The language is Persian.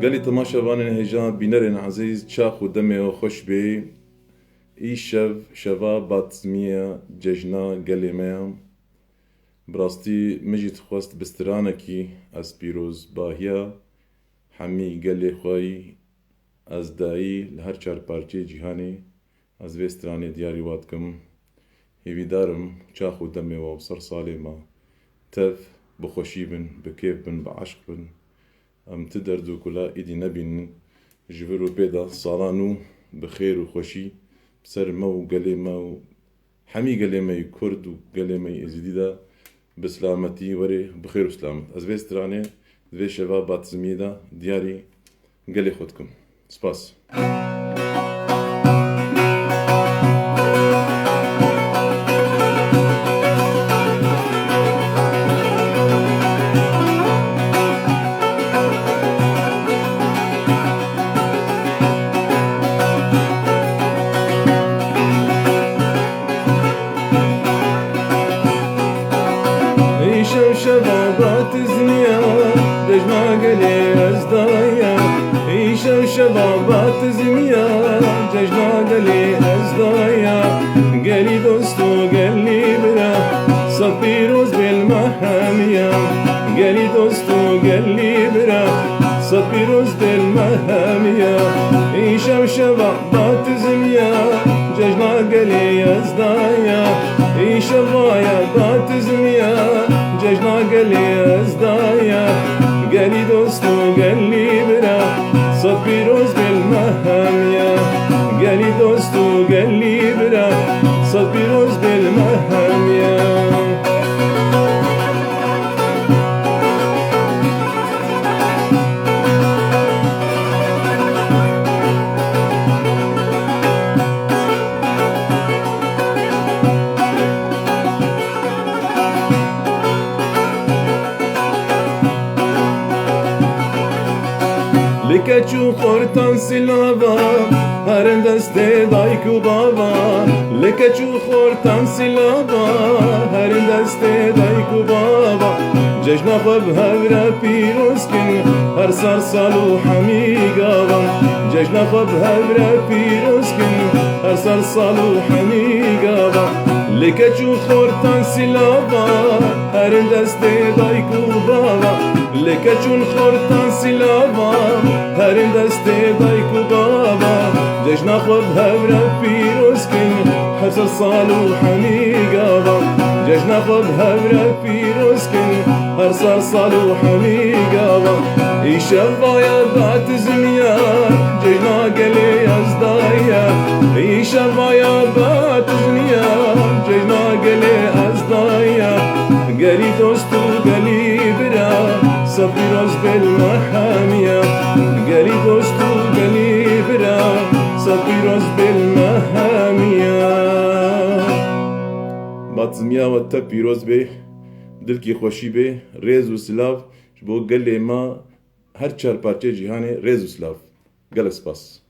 قالي تماشا بانن هجان بينرن عزيز چاخ و دمي و خوش بي اي شفا باتزمية ججنا قالي ميام براستي مجد خواست بسترانكي از بيروز باهيا حمي قالي خواي از داي لهر چار پارچه جهاني از وستراني دياري وادكم هيوي دارم چاخ و دمي و بسر صالي ما تف بخوشي بن بكيف بن بعشق بن ام تدردو كلا ايدي نبين جبرو بيدا صالانو بخير وخوشي بسر مو قلي مو حمي قلي مي كرد وقلي مي ازديدا بسلامتي وري بخير وسلامت از بيستراني ذي شباب باتزميدا دياري قلي خودكم سباس شبابات زنيا دجنا قلي ازدايا عيشة شبابات زنيا دجنا قلي ازدايا قلي دوستو قلي برا صبيروز بالمحامية قلي دوستو قلي برا صبيروز بالمحامية عيشة شبابات زنيا دجنا قلي ازدايا عيشة بايات زنيا ججنا قلي ازدايا قلي دوستو قلي برا صبيروز بالمهامية قلي دوستو قلي برا صبيروز بالمهامية لکچو خورتان سیلابا هرن دست دایکو بابا لکچو خورتان سیلابا هرن دست دایکو بابا جشنا خب هورا پیروز کن هر سال سالو حمی گاوا جشنا خب هورا پیروز کن هر سال سالو حمی گاوا لکچو خورتان سیلابا هرن دست دایکو بابا لکچون خورتان سیلابا هرین دست دایکو بابا جشنا خود هورا پیروز کن هر سال و حمی گاوا جشنا خود هورا پیروز کن هر سال و حمی گاوا ای شبایا بات زمیا جشنا گلی از دایا ای شبایا بات زمیا جشنا گلی از دایا گلی دوستو گلی برا صبيروز بالمحامية قالي دوستو قالي برا صبيروز بالمحامية باتزميا و تا پیروز بي دلكي خوشي بي ريز و سلاف بو قلي ما هر چار پارچه جهاني ريز و سلاف قلق سپاس